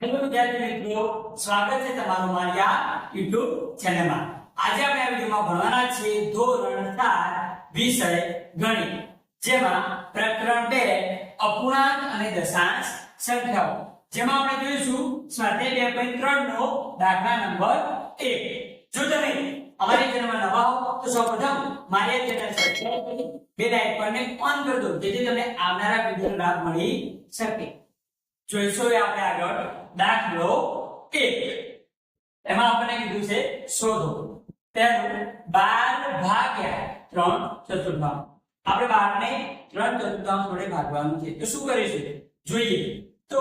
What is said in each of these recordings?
Hello વિદ્યાર્થી મિત્રો, સ્વાગત છે તમારું મારી આ YouTube ચેનલમાં। આજે આપણે આ વિડિયોમાં ભણવાના છીએ ધોરણ 7 વિષય ગણિત, જેમાં પ્રકરણ 2 અપૂર્ણાંક અને દશાંશ સંખ્યાઓ, જેમાં આપણે જોઈશું સ્વાધ્યાય 2.3 નો દાખલા નંબર 1। જો તમે અમારી ચેનલમાં નવા હો તો સૌપ્રથમ મારી આ ચેનલ સબસ્ક્રાઇબ કરી બેલ આઇકોનને ઓન કરી દો, જેથી તમને આવનારા વિડિયોનો લાભ મળી શકે। જોઈશું આપણે આગળ દાખલો 1। એમાં આપણને કીધું છે શોધો પહેલું 12 ભાગ્યા 3 ચતુર્થાંશ। આપણે 12 ને 3 ચતુર્થાંશ વડે ભાગવાનું છે, તો શું કરીશું જોઈએ। તો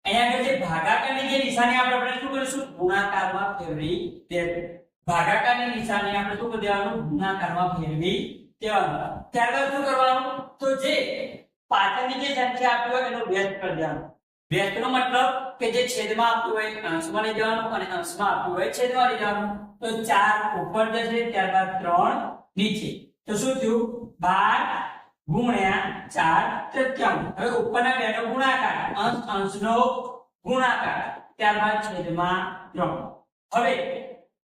અહીંયા આગળ જે ભાગાકારની જે નિશાની આપણે શું કરીશું, ગુણાકારમાં ફેરવી દેવું। ભાગાકારની નિશાની આપણે શું કરી દેવાનું, ગુણાકારમાં ફેરવી દેવાનું। ત્યારબાદ શું કરવાનું, તો જે પાછળની જે સંખ્યા આપી હોય એનો વ્યસ્ત કરી દેવાનો। વ્યસ્તનો મતલબ કે જે છેદમાં આપ્યું હોય અંશમાં લઈ જવાનું અને અંશમાં આપ્યું હોય છેદમાં લઈ જવાનું। તો 4 ઉપર જશે, ત્યારબાદ 3 નીચે, તો શું થયું 12 ગુણ્યા 4 તૃતીયાંશ। હવે ઉપરના બેનો ગુણાકાર, અંશ અંશનો ગુણાકાર, ત્યારબાદ છેદમાં 3। હવે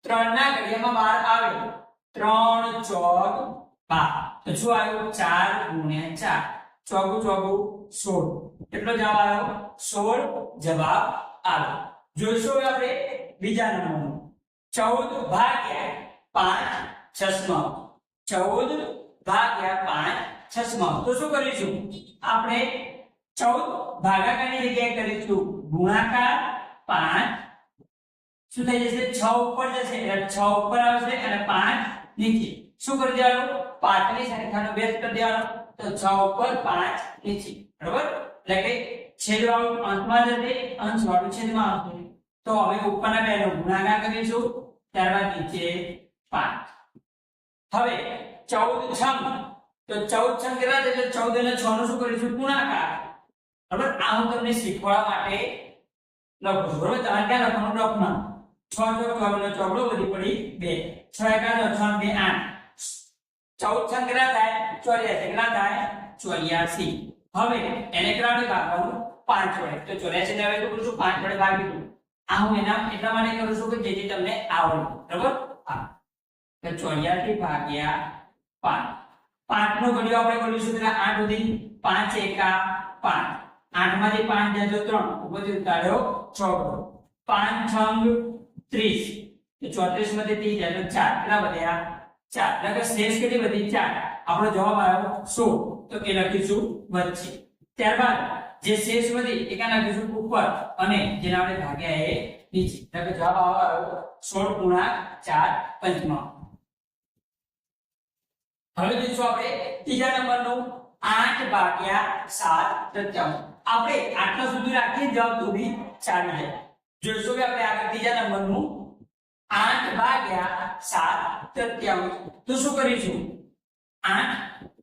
3 ના ઘડિયામાં 12 આવે, 3 ચોક 12, તો શું આવ્યું 4 ગુણ્યા 4, ચોગું ચોગું 16, કેટલો જવાબ આવ્યો 16 જવાબ આવ્યો। જોઈશું આપણે બીજા નંબરનો 14 ભાગ્યા 5 છસમાં। 14 ભાગ્યા 5 છસમાં, તો શું કરીશું આપણે 14 ભાગાકારની જગ્યાએ કરીશું ગુણાકાર 5, શું થઈ જશે 6 ઉપર જશે એટલે 6 ઉપર આવશે અને 5 નીચે। શું કરી દેવાનું, પાછળની સંખ્યાનો બેઝ કરી દેવાનો, તો 6 ઉપર 5 નીચે, બરાબર। એટલે કે છેદવાળું અંશમાં જશે, અંશવાળું છેદમાં આવશે। તો હવે ઉપરના બેનો ગુણાકાર કરીશું, ત્યારબાદ નીચે 5। હવે 14 છંગ, તો 14 છંગ કેટલા થશે, 14 અને 6 નો શું કરીશું ગુણાકાર, બરાબર। આ હું તમને શીખવાડવા માટે લખું છું, બરાબર। તમારે ક્યાં લખવાનું, ડોકમાં 6 ચોક 24 નો ચોગડો વધી પડી 2, 6 એકા 6 2 8, 14 છંગ કેટલા થાય 84, કેટલા થાય 84। હવે એને કેટલા વડે ભાગવાનું, 5 વડે, તો 84 ને હવે શું કરું છું 5 વડે ભાગી દઉં। આ હું એના એટલા માટે કરું છું કે જેથી તમને આવડે, બરાબર। હા, તો 84 ભાગ્યા 5, 5 નો ઘડિયો આપણે કરીશું એટલે 8 સુધી, 5 એકા 5, 8 માંથી 5 જાય તો 3, ઉપરથી ઉતાર્યો 6, 5 છંગ 30, તો 34 માંથી 30 જાય તો 4, કેટલા વધ્યા 4, એટલે કે શેષ કેટલી વધી 4, આપણો જવાબ આવ્યો 16, તો એ લખીશું વચ્ચે। ત્યારબાદ જે શેષ વધી એકા લખીશું ઉપર અને જેના આપણે ભાગ્યા એ નીચે, એટલે કે જવાબ આવ્યો 16 ગુણ્યા 4 પંચમાં। હવે જોઈશું આપણે ત્રીજા નંબરનું 8 ભાગ્યા 7 તૃતીયાંશ। આપણે આટલા સુધી રાખીએ જવાબ તો બી ચાલી જાય। જોઈશું કે આપણે આગળ ત્રીજા નંબરનું 8 ભાગ્યા 7 તૃતીયાંશ, તો શું કરીશું 8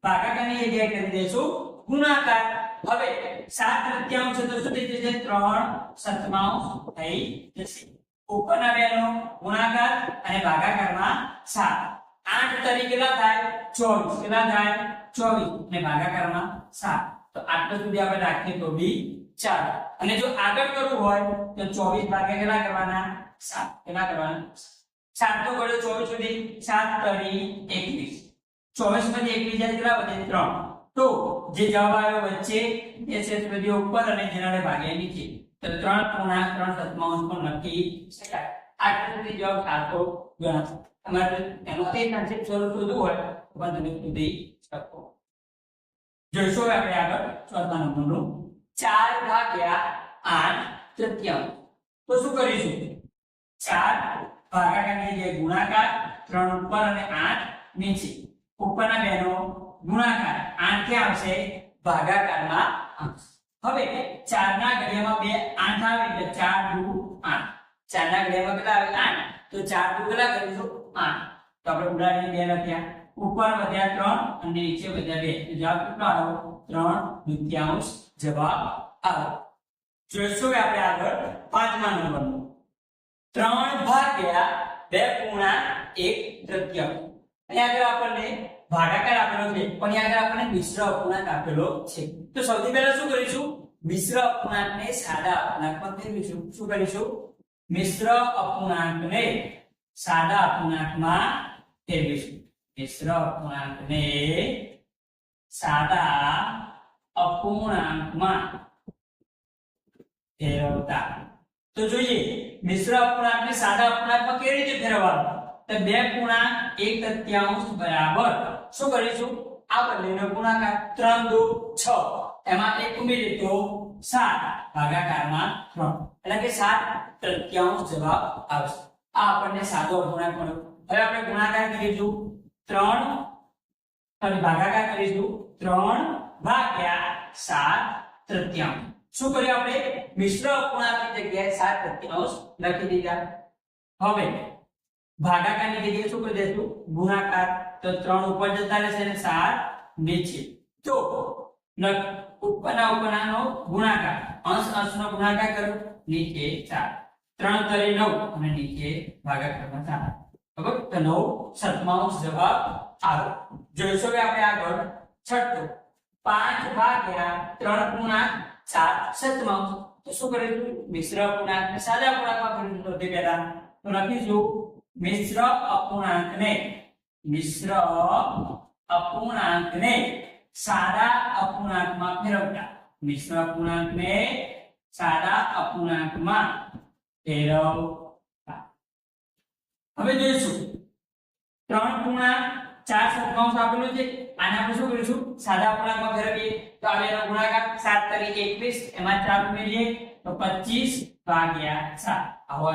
ભાગાકારની જગ્યાએ કરી દઈશું ગુણાકાર। હવે 7 તૃતીયાંશ તો શું થઈ જશે 3 સતમાંશ થઈ જશે। ઉપરના બેનો ગુણાકાર અને ભાગાકારમાં 7, 8 તરી કેટલા થાય 24, કેટલા થાય 24 અને ભાગાકારમાં 7, તો આટલું સુધી આપણે રાખીએ તો બી ચાલે। અને જો આગળ કરવું હોય તો 24 ભાગ્યા કેટલા કરવાના 7, કેટલા કરવાના 7 તો ગળ્યો 24 સુધી, 7 તરી 21, 24 માંથી 21 જાય કેટલા વધે 3, તો જે જવાબ આવ્યો વચ્ચે એ શેષ વધ્યો ઉપર અને જેના વડે ભાગ્યા નીચે, તો 3 પૂર્ણાંક 3 સતમાંશ પણ લખી શકાય। આટલા સુધી જવાબ સાચો ગણાશે। તમારે એનો તે સંક્ષિપ્ત સ્વરૂપ શોધવું હોય તો પણ તમે શોધી શકો। જોઈશું આપણે આગળ ચોથા નંબરનું 4 ભાગ્યા 8 તૃતીયાંશ, તો શું કરીશું 4 ભાગાકારની જગ્યાએ ગુણાકાર, 3 ઉપર અને 8 નીચે, ઉપરના બેનો ગુણાકાર, 8 ક્યાં આવશે ભાગાકારમાં અંશ। હવે 4 ના ઘડિયામાં 2 8 આવે એટલે 4 દુ 8, 4 ના ઘડિયામાં કેટલા આવે 8, તો 4 દુ કેટલા કરીશું 8, તો આપણે ઉડાડીને 2 લખ્યા, ઉપર વધ્યા 3 અને નીચે વધ્યા 2, જવાબ કેટલો આવ્યો 3 દૂતીયાંશ જવાબ આવ્યો। જોઈશું કે આપણે આગળ પાંચમા નંબરનું 3 ભાગ્યા 2 પૂર્ણાંક 1 તૃતીયાંશ। અહીંયા આગળ આપણને ભાગાકાર આપેલો છે, પણ અહીંયા આગળ આપણને મિશ્ર અપૂર્ણાંક આપેલો છે, તો સૌથી પહેલા શું કરીશું મિશ્ર અપૂર્ણાંકને સાદા અપૂર્ણાંકમાં ફેરવીશું. શું કરીશું? મિશ્ર અપૂર્ણાંકને સાદા અપૂર્ણાંકમાં ફેરવીશું. મિશ્ર અપૂર્ણાંકને સાદા અપૂર્ણાંકમાં ફેરવતા. તો જોઈએ મિશ્ર અપૂર્ણાંકને સાદા અપૂર્ણાંકમાં કેવી રીતે ફેરવવાનું? તો 2 પૂર્ણાંક 1/3 બરાબર શું કરીશું? આ બંનેનો ગુણાકાર 3 દુ 6 એમાં 1 ઉમેરીએ તો 7 ભાગાકારમાં 3 એટલે કે 7/3 જવાબ આવશે. આ આપણને સાદો અપૂર્ણાંક મળ્યો. હવે આપણે ગુણાકાર કરીશું 3 અને ભાગાકાર કરીશું 3 ભાગ્યા 7/3. શું કર્યું આપણે? મિશ્ર અપૂર્ણાંકની જગ્યાએ 7/3 લખી દીધા. હવે ભાગાકારની જગ્યાએ શું કરી દઈશું? ગુણાકાર. તો 3 ઉપર જતા રહેશે અને 7 નીચે. તો ઉપરનો ગુણાકાર, અંશનો ગુણાકાર કરો, નીચે 4. 3 તરી 9 અને નીચે ભાગાકારમાં 7. બરાબર? તો 9/7 જવાબ આવે. જોઈશું કે આપણે આગળ છઠ્ઠું 5 ભાગ્યા 3 પૂર્ણાંક 7/7. તો શું કરીશું? મિશ્ર અપૂર્ણાંકને સાદા અપૂર્ણાંકમાં ફેરવીશું. સૌથી પહેલા તો લખીશું મિશ્ર અપૂર્ણાંકને સાદા અપૂર્ણાંકમાં ફેરવતા. મિશ્ર અપૂર્ણાંકને સાદા અપૂર્ણાંકમાં ફેરવતા. હવે જોઈશું 3 પૂર્ણાંક 4/7 આપેલું છે. આને આપણે શું કરીશું? સાદા અપૂર્ણાંકમાં ફેરવીએ. તો આ બેનો ગુણાકાર 7 તરી 21 એમાં 4 ઉમેરીએ તો 25 ભાગ્યા 7 આવો.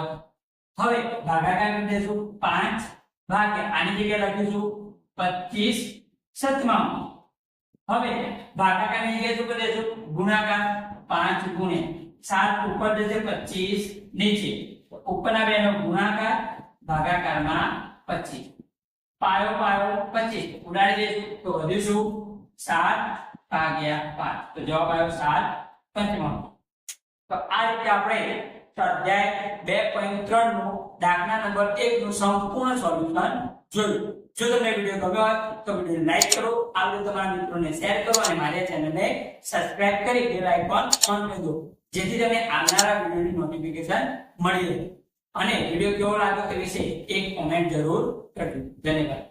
હવે ભાગાકાર કરી દઈશું 5 ભાગ્યા આની જગ્યાએ લખીશું 25/7. હવે ભાગાકારની જગ્યાએ શું કરી દઈશું? ગુણાકાર. 5 ગુણ્યા 7 ઉપર જશે 25 નીચે. ઉપરના બેનો ગુણાકાર ભાગાકારમાં 25. પાયો 25 ઉડાડી દઈશું તો વધ્યું શું? 7/5. તો જવાબ આવ્યો 7/5. તો આ રીતે આપણે સ્વાધ્યાય 2.3 નું દાખલા નંબર 1 નું સંપૂર્ણ સોલ્યુશન જોયું. જો તમને વિડિયો ગમ્યો હોય તો વિડિયોને લાઈક કરો, આ વિડિયો તમારા મિત્રોને શેર કરો અને મારી ચેનલને સબસ્ક્રાઇબ કરી બેલ આઇકોન ઓન કરી દો, જેથી તમને આવનારા વિડિયોની નોટિફિકેશન મળી રહે. અને વિડિયો કેવો લાગ્યો તે વિશે એક કોમેન્ટ જરૂર કરજો. ધન્યવાદ.